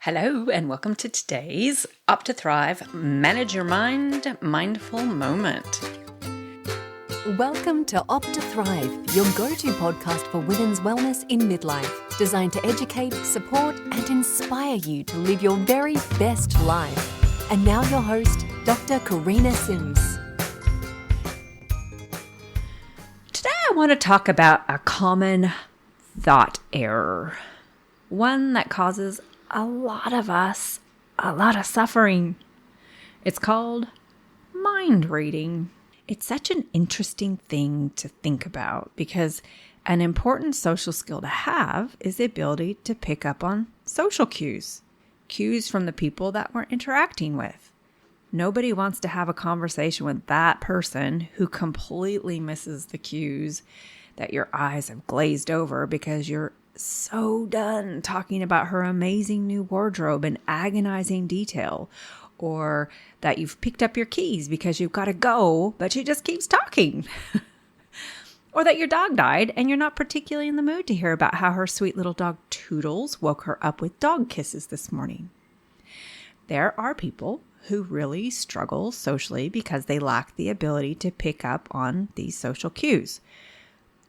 Hello and welcome to today's Up to Thrive Manage Your Mind Mindful Moment. Welcome to Up to Thrive, your go-to podcast for women's wellness in midlife, designed to educate, support, and inspire you to live your very best life. And now your host, Dr. Karina Sims. Today I want to talk about a common thought error, one that causes a lot of us a lot of suffering. It's called mind reading. It's such an interesting thing to think about because an important social skill to have is the ability to pick up on social cues from the people that we're interacting with. Nobody wants to have a conversation with that person who completely misses the cues that your eyes have glazed over because you're so done talking about her amazing new wardrobe in agonizing detail, or that you've picked up your keys because you've got to go, but she just keeps talking. Or that your dog died and you're not particularly in the mood to hear about how her sweet little dog Toodles woke her up with dog kisses this morning. There are people who really struggle socially because they lack the ability to pick up on these social cues.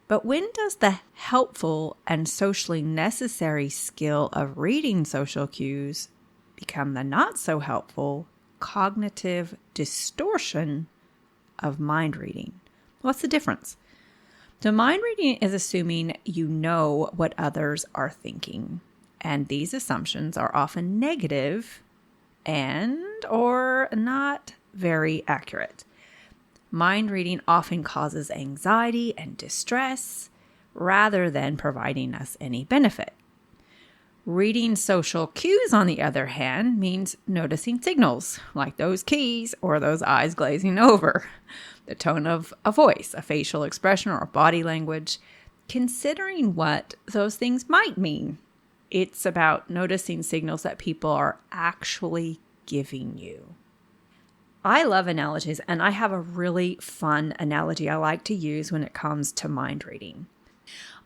But when does the helpful and socially necessary skill of reading social cues become the not so helpful cognitive distortion of mind reading? What's the difference? So mind reading is assuming you know what others are thinking, and these assumptions are often negative and or not very accurate. Mind reading often causes anxiety and distress rather than providing us any benefit. Reading social cues, on the other hand, means noticing signals like those keys or those eyes glazing over, the tone of a voice, a facial expression, or body language, considering what those things might mean. It's about noticing signals that people are actually giving you. I love analogies, and I have a really fun analogy I like to use when it comes to mind reading.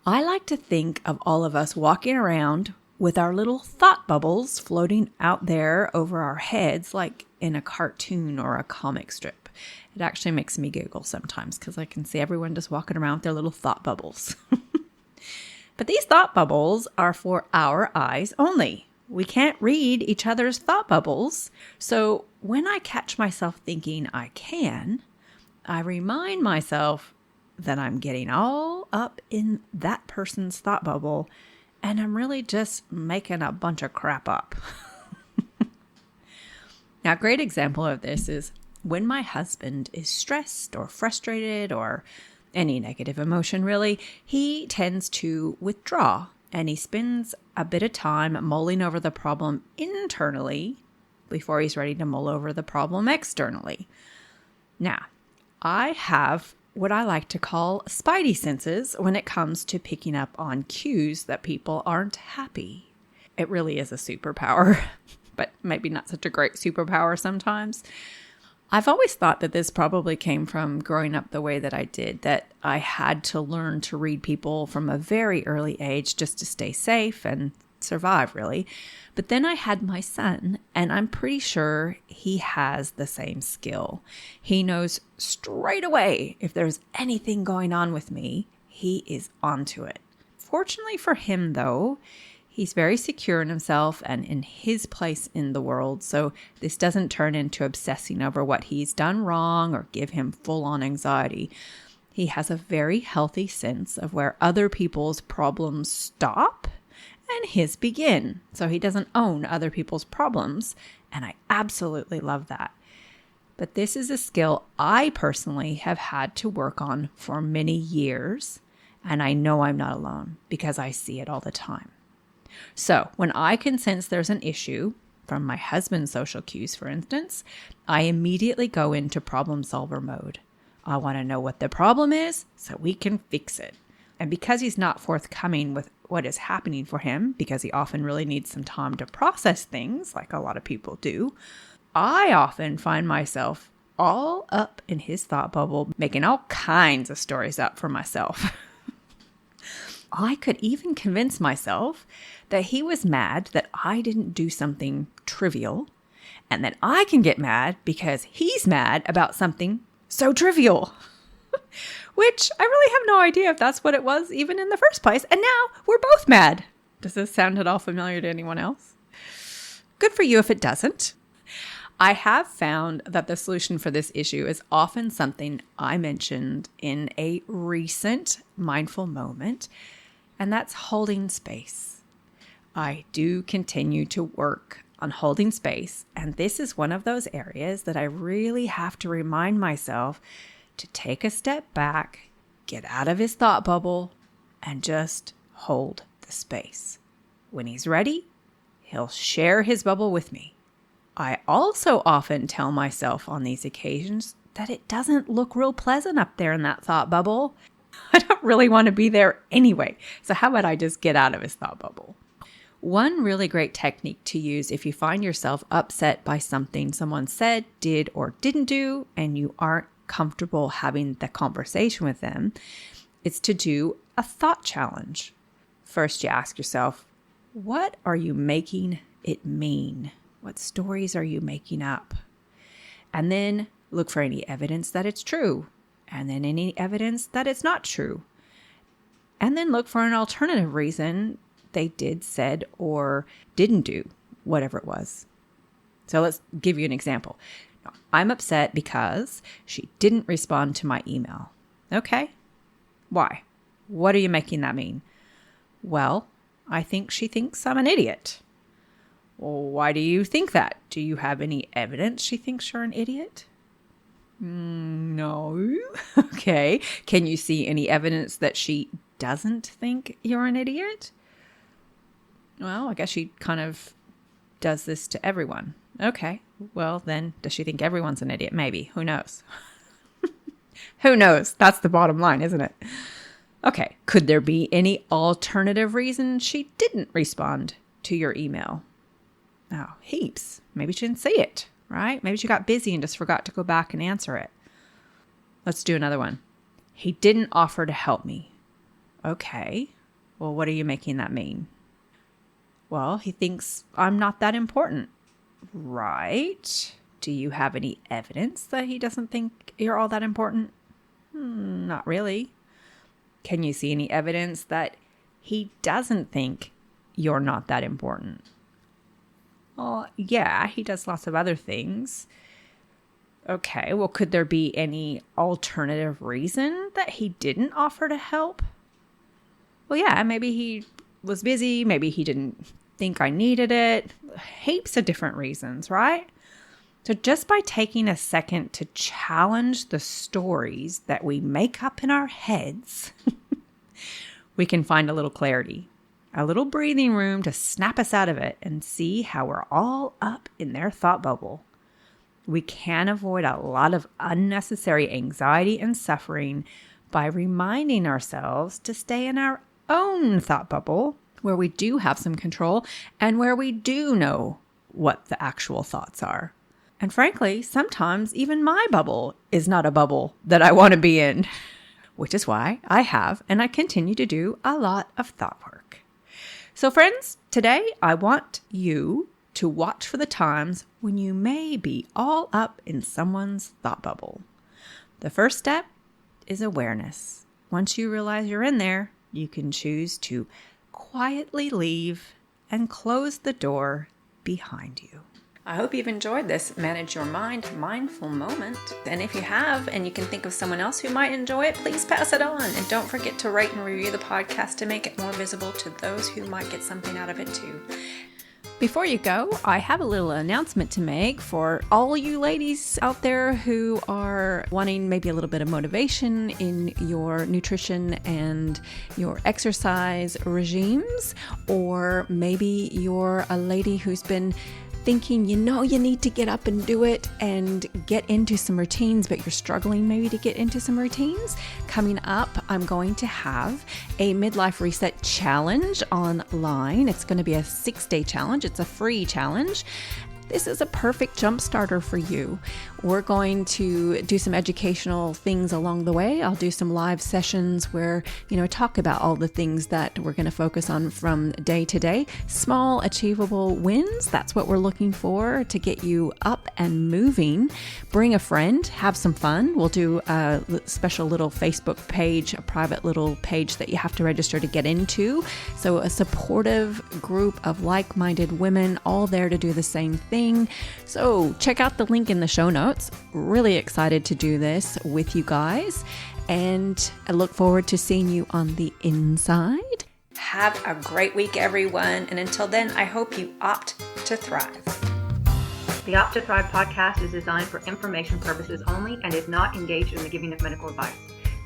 I like to think of all of us walking around with our little thought bubbles floating out there over our heads like in a cartoon or a comic strip. It actually makes me giggle sometimes because I can see everyone just walking around with their little thought bubbles. But these thought bubbles are for our eyes only. We can't read each other's thought bubbles. So when I catch myself thinking I can, I remind myself that I'm getting all up in that person's thought bubble and I'm really just making a bunch of crap up. Now, a great example of this is when my husband is stressed or frustrated or any negative emotion really, he tends to withdraw. And he spends a bit of time mulling over the problem internally before he's ready to mull over the problem externally. Now, I have what I like to call spidey senses when it comes to picking up on cues that people aren't happy. It really is a superpower, but maybe not such a great superpower sometimes. I've always thought that this probably came from growing up the way that I did, that I had to learn to read people from a very early age just to stay safe and survive, really. But then I had my son, and I'm pretty sure he has the same skill. He knows straight away if there's anything going on with me, he is onto it. Fortunately for him, though, he's very secure in himself and in his place in the world, so this doesn't turn into obsessing over what he's done wrong or give him full-on anxiety. He has a very healthy sense of where other people's problems stop and his begin, so he doesn't own other people's problems, and I absolutely love that. But this is a skill I personally have had to work on for many years, and I know I'm not alone because I see it all the time. So when I can sense there's an issue, from my husband's social cues, for instance, I immediately go into problem solver mode. I want to know what the problem is so we can fix it. And because he's not forthcoming with what is happening for him, because he often really needs some time to process things, like a lot of people do, I often find myself all up in his thought bubble, making all kinds of stories up for myself. I could even convince myself that he was mad that I didn't do something trivial, and that I can get mad because he's mad about something so trivial. Which I really have no idea if that's what it was even in the first place. And now we're both mad. Does this sound at all familiar to anyone else? Good for you if it doesn't. I have found that the solution for this issue is often something I mentioned in a recent mindful moment, and that's holding space. I do continue to work on holding space, and this is one of those areas that I really have to remind myself to take a step back, get out of his thought bubble, and just hold the space. When he's ready, he'll share his bubble with me. I also often tell myself on these occasions that it doesn't look real pleasant up there in that thought bubble. I don't really want to be there anyway, so how about I just get out of his thought bubble? One really great technique to use if you find yourself upset by something someone said, did, or didn't do, and you aren't comfortable having the conversation with them, is to do a thought challenge. First, you ask yourself, what are you making it mean? What stories are you making up? And then look for any evidence that it's true, and then any evidence that it's not true. And then look for an alternative reason they did, said, or didn't do whatever it was. So let's give you an example. I'm upset because she didn't respond to my email. Okay. Why? What are you making that mean? Well, I think she thinks I'm an idiot. Well, why do you think that? Do you have any evidence she thinks you're an idiot? No. Okay. Can you see any evidence that she doesn't think you're an idiot? Well, I guess she kind of does this to everyone. Okay. Well, then, does she think everyone's an idiot? Maybe. Who knows? Who knows? That's the bottom line, isn't it? Okay. Could there be any alternative reason she didn't respond to your email? Oh, heaps. Maybe she didn't see it, right? Maybe she got busy and just forgot to go back and answer it. Let's do another one. He didn't offer to help me. Okay. Well, what are you making that mean? Well, he thinks I'm not that important. Right. Do you have any evidence that he doesn't think you're all that important? Not really. Can you see any evidence that he doesn't think you're not that important? Well, yeah, he does lots of other things. Okay, well, could there be any alternative reason that he didn't offer to help? Well, yeah, maybe he was busy. Maybe he didn't think I needed it. Heaps of different reasons, right? So just by taking a second to challenge the stories that we make up in our heads, we can find a little clarity, a little breathing room to snap us out of it and see how we're all up in their thought bubble. We can avoid a lot of unnecessary anxiety and suffering by reminding ourselves to stay in our own thought bubble, where we do have some control and where we do know what the actual thoughts are. And frankly, sometimes even my bubble is not a bubble that I want to be in, which is why I have and I continue to do a lot of thought work. So friends, today I want you to watch for the times when you may be all up in someone's thought bubble. The first step is awareness. Once you realize you're in there, you can choose to quietly leave and close the door behind you. I hope you've enjoyed this Manage Your Mind mindful moment. And if you have, and you can think of someone else who might enjoy it, please pass it on. And don't forget to rate and review the podcast to make it more visible to those who might get something out of it too. Before you go, I have a little announcement to make for all you ladies out there who are wanting maybe a little bit of motivation in your nutrition and your exercise regimes, or maybe you're a lady who's been thinking, you need to get up and do it and get into some routines, but you're struggling maybe to get into some routines. Coming up, I'm going to have a midlife reset challenge online. It's going to be a 6-day challenge. It's a free challenge. this is a perfect jump starter for you. We're going to do some educational things along the way. I'll do some live sessions where, talk about all the things that we're going to focus on from day to day. Small, achievable wins. That's what we're looking for to get you up and moving. Bring a friend, have some fun. We'll do a special little Facebook page, a private little page that you have to register to get into. So a supportive group of like-minded women, all there to do the same thing. So check out the link in the show notes. Really excited to do this with you guys. And I look forward to seeing you on the inside. Have a great week, everyone. And until then, I hope you opt to thrive. The Opt to Thrive podcast is designed for information purposes only and is not engaged in the giving of medical advice.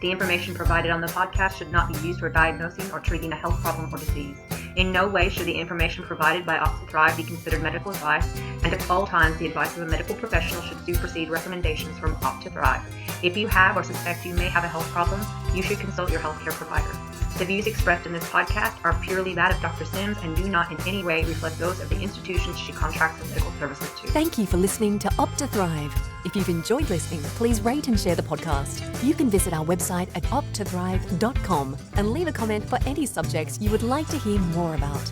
The information provided on the podcast should not be used for diagnosing or treating a health problem or disease. In no way should the information provided by Opt to Thrive be considered medical advice, and at all times the advice of a medical professional should supersede recommendations from Opt to Thrive. If you have or suspect you may have a health problem, you should consult your healthcare provider. The views expressed in this podcast are purely that of Dr. Sims and do not in any way reflect those of the institutions she contracts her medical services to. Thank you for listening to Opt to Thrive. If you've enjoyed listening, please rate and share the podcast. You can visit our website at opttothrive.com and leave a comment for any subjects you would like to hear more about.